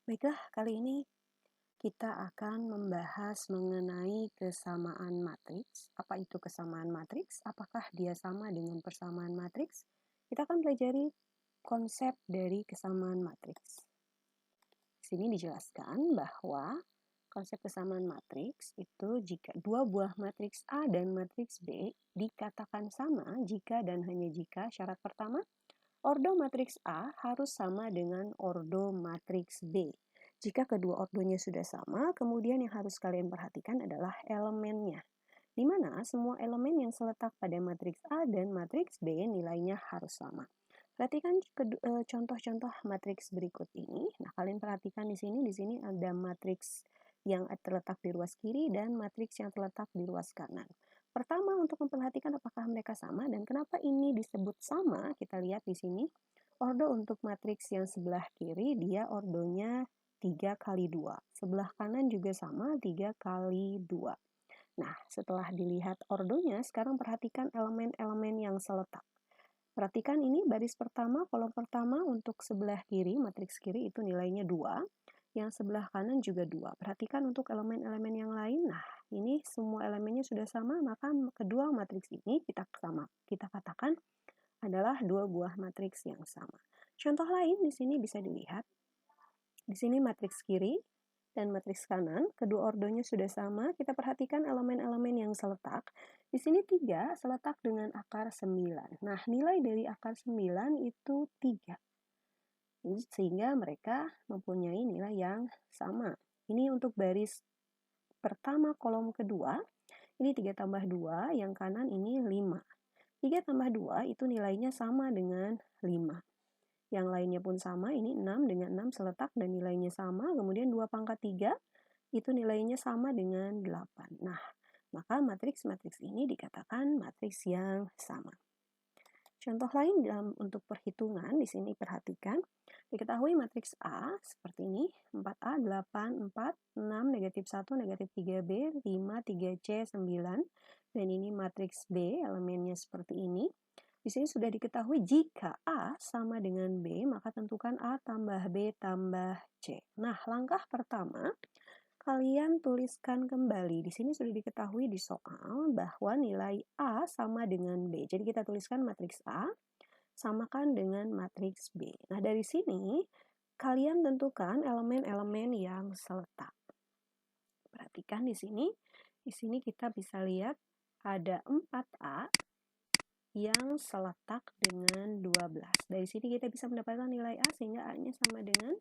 Baiklah, kali ini kita akan membahas mengenai kesamaan matriks. Apa itu kesamaan matriks? Apakah dia sama dengan persamaan matriks? Kita akan pelajari konsep dari kesamaan matriks. Di sini dijelaskan bahwa konsep kesamaan matriks itu jika dua buah matriks A dan matriks B dikatakan sama jika dan hanya jika syarat pertama, ordo matriks A harus sama dengan ordo matriks B. Jika kedua ordonya sudah sama, kemudian yang harus kalian perhatikan adalah elemennya, di mana semua elemen yang terletak pada matriks A dan matriks B nilainya harus sama. Perhatikan contoh-contoh matriks berikut ini. Nah, kalian perhatikan di sini ada matriks yang terletak di ruas kiri dan matriks yang terletak di ruas kanan. Pertama, untuk memperhatikan apakah mereka sama dan kenapa ini disebut sama, kita lihat di sini. Ordo untuk matriks yang sebelah kiri, dia ordonya 3 kali 2. Sebelah kanan juga sama, 3 kali 2. Nah, setelah dilihat ordonya, sekarang perhatikan elemen-elemen yang seletak. Perhatikan ini baris pertama, kolom pertama untuk sebelah kiri, matriks kiri itu nilainya 2. Yang sebelah kanan juga 2. Perhatikan untuk elemen-elemen yang lain. Nah, ini semua elemennya sudah sama, maka kedua matriks ini kita katakan adalah dua buah matriks yang sama. Contoh lain di sini bisa dilihat. Di sini matriks kiri dan matriks kanan, kedua ordonya sudah sama. Kita perhatikan elemen-elemen yang seletak. Di sini 3 seletak dengan akar 9. Nah, nilai dari akar 9 itu 3. Sehingga mereka mempunyai nilai yang sama. Ini untuk baris pertama kolom kedua, ini 3 tambah 2, yang kanan ini 5. 3 tambah 2 itu nilainya sama dengan 5. Yang lainnya pun sama, ini 6 dengan 6 seletak dan nilainya sama. Kemudian 2 pangkat 3 itu nilainya sama dengan 8. Nah, maka matriks-matriks ini dikatakan matriks yang sama. Contoh lain untuk perhitungan, di sini perhatikan. Diketahui matriks A seperti ini, 4A, 8, 4, 6, negatif 1, negatif 3B, 5, 3C, 9. Dan ini matriks B, elemennya seperti ini. Di sini sudah diketahui jika A sama dengan B, maka tentukan A tambah B tambah C. Nah, langkah pertama, kalian tuliskan kembali. Di sini sudah diketahui di soal bahwa nilai A sama dengan B. Jadi kita tuliskan matriks A samakan dengan matriks B. Nah, dari sini kalian tentukan elemen-elemen yang seletak. Perhatikan di sini. Di sini kita bisa lihat ada 4A yang seletak dengan 12. Dari sini kita bisa mendapatkan nilai A sehingga A-nya sama dengan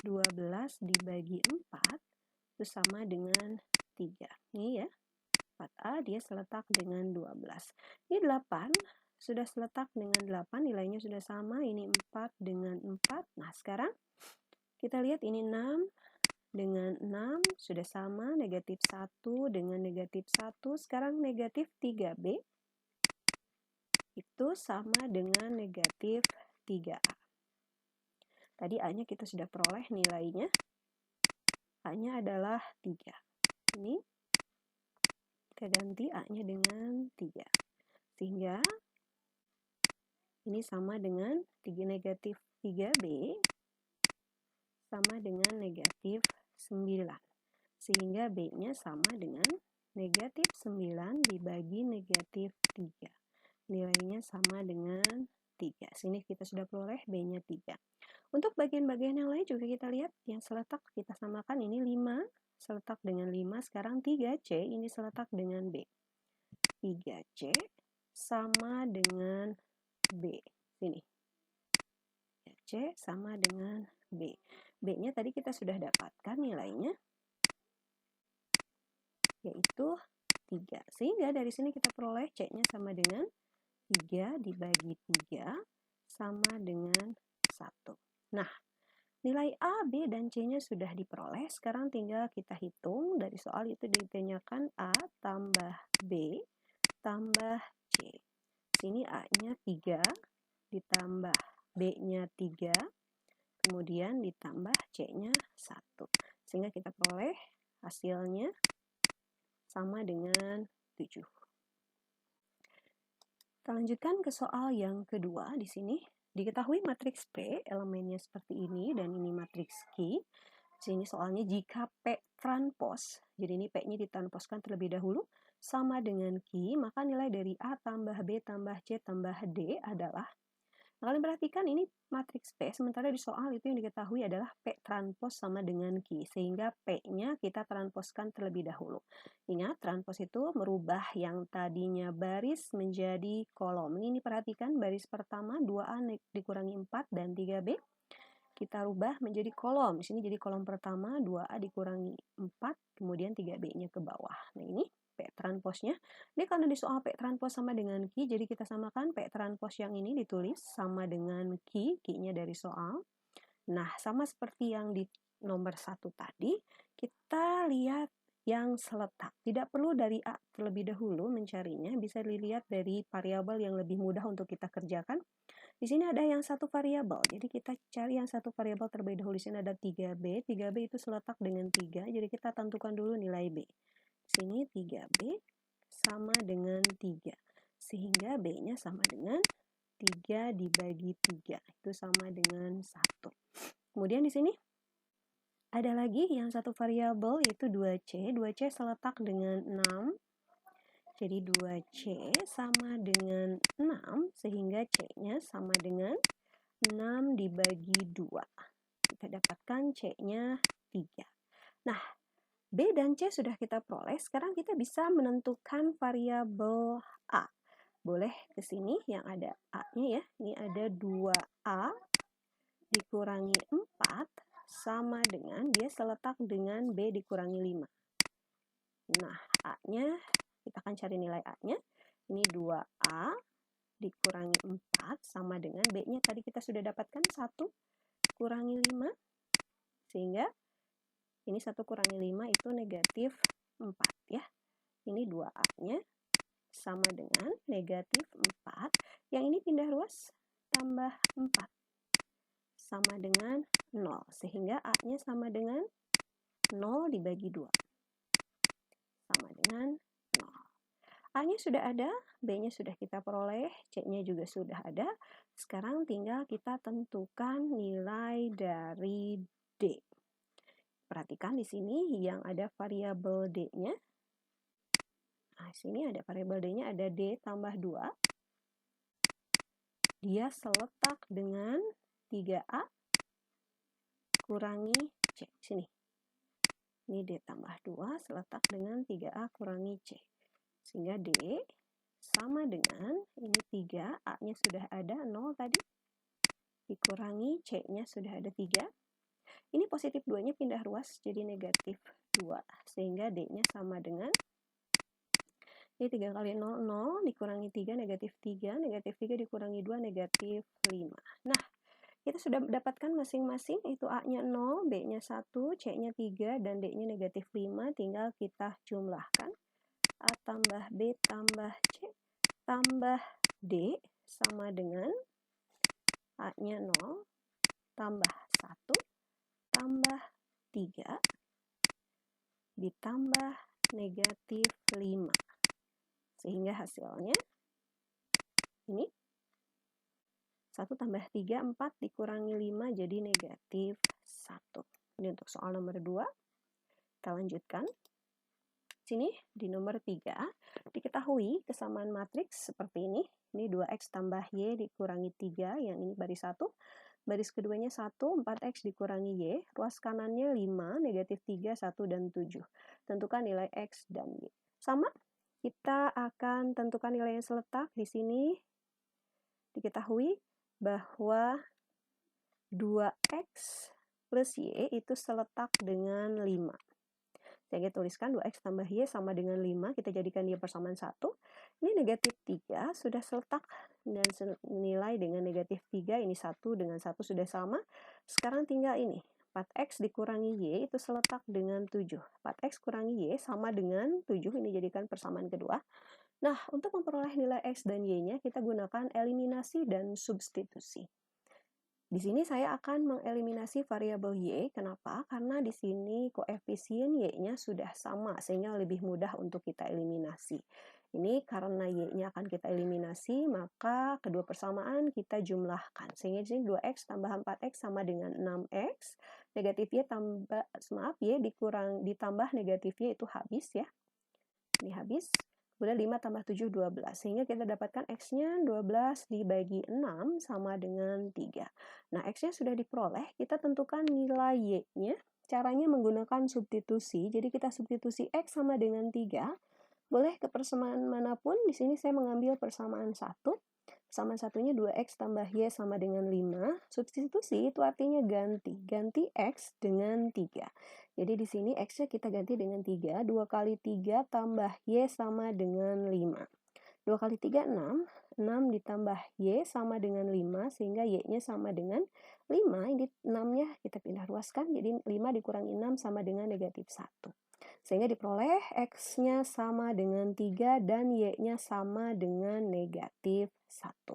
12 dibagi 4 itu sama dengan 3. Ini ya, 4A dia seletak dengan 12. Ini 8 sudah seletak dengan 8, nilainya sudah sama. Ini 4 dengan 4. Nah, sekarang kita lihat ini 6 dengan 6 sudah sama, negatif 1 dengan negatif 1. Sekarang negatif 3B itu sama dengan negatif 3A. Tadi A-nya kita sudah peroleh nilainya. A-nya adalah 3. Ini kita ganti A-nya dengan 3. Sehingga ini sama dengan negatif 3B sama dengan negatif 9. Sehingga B-nya sama dengan negatif 9 dibagi negatif 3. Nilainya sama dengan 3. Sini kita sudah peroleh B-nya 3. Untuk bagian-bagian yang lain juga kita lihat yang seletak kita samakan. Ini 5 seletak dengan 5. Sekarang 3C ini seletak dengan B. 3C sama dengan B. Sini. C sama dengan B. B-nya tadi kita sudah dapatkan nilainya, yaitu 3. Sehingga dari sini kita peroleh C-nya sama dengan 3 dibagi 3 sama dengan 1. Nah, nilai A, B, dan C-nya sudah diperoleh. Sekarang tinggal kita hitung. Dari soal itu ditanyakan A tambah B tambah C. Sini A-nya 3 ditambah B-nya 3, kemudian ditambah C-nya 1. Sehingga kita peroleh hasilnya sama dengan 7. Kita lanjutkan ke soal yang kedua. Di sini diketahui matriks P elemennya seperti ini dan ini matriks Q. Sini soalnya jika P transpos, jadi ini P-nya ditranposkan terlebih dahulu, sama dengan Q, maka nilai dari A tambah B tambah C tambah D adalah, nah, kalian perhatikan ini matriks P, sementara di soal itu yang diketahui adalah P transpos sama dengan Q, sehingga P-nya kita transposkan terlebih dahulu. Ingat, transpos itu merubah yang tadinya baris menjadi kolom. Ini perhatikan baris pertama 2A dikurangi 4 dan 3B. Kita rubah menjadi kolom. Di sini jadi kolom pertama 2A dikurangi 4, kemudian 3B-nya ke bawah. Nah, ini P transposnya. Ini karena di soal P transpos sama dengan Q, jadi kita samakan P transpos yang ini ditulis sama dengan Q, Q-nya dari soal. Nah, sama seperti yang di nomor 1 tadi, kita lihat yang seletak. Tidak perlu dari A terlebih dahulu mencarinya, bisa dilihat dari variabel yang lebih mudah untuk kita kerjakan. Di sini ada yang satu variabel, jadi kita cari yang satu variabel terlebih dahulu. Di sini ada 3B, 3B itu seletak dengan 3, jadi kita tentukan dulu nilai B. Di sini 3B sama dengan 3, sehingga B-nya sama dengan 3 dibagi 3, itu sama dengan 1. Kemudian di sini ada lagi yang satu variabel yaitu 2C, 2C seletak dengan 6, jadi 2C sama dengan 6, sehingga C-nya sama dengan 6 dibagi 2. Kita dapatkan C-nya 3. Nah, B dan C sudah kita peroleh. Sekarang kita bisa menentukan variabel A. Boleh ke sini yang ada A-nya ya. Ini ada 2A dikurangi 4 sama dengan, dia seletak dengan B dikurangi 5. Nah, A-nya, kita akan cari nilai A-nya. Ini 2A dikurangi 4 sama dengan B-nya tadi kita sudah dapatkan 1 kurangi 5, sehingga ini 1 kurangi 5 itu negatif 4 ya. Ini 2A-nya sama dengan negatif 4. Yang ini pindah ruas, tambah 4 sama dengan 0. Sehingga A-nya sama dengan 0 dibagi 2. Sama dengan 0. A-nya sudah ada, B-nya sudah kita peroleh, C-nya juga sudah ada. Sekarang tinggal kita tentukan nilai dari D. Perhatikan di sini yang ada variabel D-nya. Nah, sini ada variabel D-nya, ada D tambah 2. Dia seletak dengan 3A kurangi C. Sini. Ini D tambah 2 seletak dengan 3A kurangi C. Sehingga D sama dengan, ini 3, A-nya sudah ada, 0 tadi. Dikurangi C-nya sudah ada 3. Ini positif 2-nya pindah ruas jadi negatif 2. Sehingga D-nya sama dengan, ini 3 kali 0, 0, dikurangi 3, negatif 3, negatif 3 dikurangi 2, negatif 5. Nah, kita sudah dapatkan masing-masing, itu A-nya 0, B-nya 1, C-nya 3, dan D-nya negatif 5. Tinggal kita jumlahkan. A tambah B tambah C tambah D sama dengan A-nya 0, tambah 1, tambah 3, ditambah negatif 5. Sehingga hasilnya ini 1 tambah 3, 4 dikurangi 5 jadi negatif 1. Ini untuk soal nomor 2. Kita lanjutkan. Sini di nomor 3, diketahui kesamaan matriks seperti ini. Ini 2X tambah Y dikurangi 3, yang ini baris 1. Baris keduanya 1, 4X dikurangi Y. Ruas kanannya 5, negatif 3, 1, dan 7. Tentukan nilai X dan Y. Sama, kita akan tentukan nilai yang seletak. Di sini diketahui bahwa 2X plus Y itu seletak dengan 5. Saya tuliskan 2X tambah Y sama dengan 5. Kita jadikan dia persamaan 1. Ini negatif 3 sudah seletak dan nilai dengan negatif 3. Ini 1 dengan 1 sudah sama. Sekarang tinggal ini. 4X dikurangi Y itu seletak dengan 7. 4X kurangi Y sama dengan 7. Ini jadikan persamaan kedua. Nah, untuk memperoleh nilai X dan Y-nya, kita gunakan eliminasi dan substitusi. Di sini saya akan mengeliminasi variabel Y. Kenapa? Karena di sini koefisien Y-nya sudah sama, sehingga lebih mudah untuk kita eliminasi. Ini karena Y-nya akan kita eliminasi, maka kedua persamaan kita jumlahkan. Sehingga di sini 2X tambah 4X sama dengan 6X. negatif Y tambah, maaf, Y ditambah negatif Y itu habis ya. Ini habis. Kemudian 5 tambah 7, 12. Sehingga kita dapatkan X-nya 12 dibagi 6 sama dengan 3. Nah, X-nya sudah diperoleh, kita tentukan nilai Y-nya. Caranya menggunakan substitusi. Jadi kita substitusi X sama dengan 3. Boleh ke persamaan manapun. Di sini saya mengambil persamaan 1. Persamaan satunya 2X tambah Y sama dengan 5. Substitusi itu artinya ganti. Ganti X dengan 3. Jadi di sini X-nya kita ganti dengan 3. 2 kali 3 tambah Y sama dengan 5. 2 kali 3, 6. 6 ditambah Y sama dengan 5, sehingga Y-nya sama dengan 5. Ini 6-nya kita pindah ruaskan, jadi 5 dikurangi 6 sama dengan negatif 1. Sehingga diperoleh X-nya sama dengan 3 dan Y-nya sama dengan negatif 1.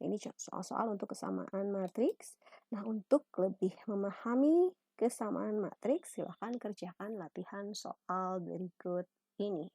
Ini soal-soal untuk kesamaan matriks. Nah, untuk lebih memahami kesamaan matriks, silahkan kerjakan latihan soal berikut ini.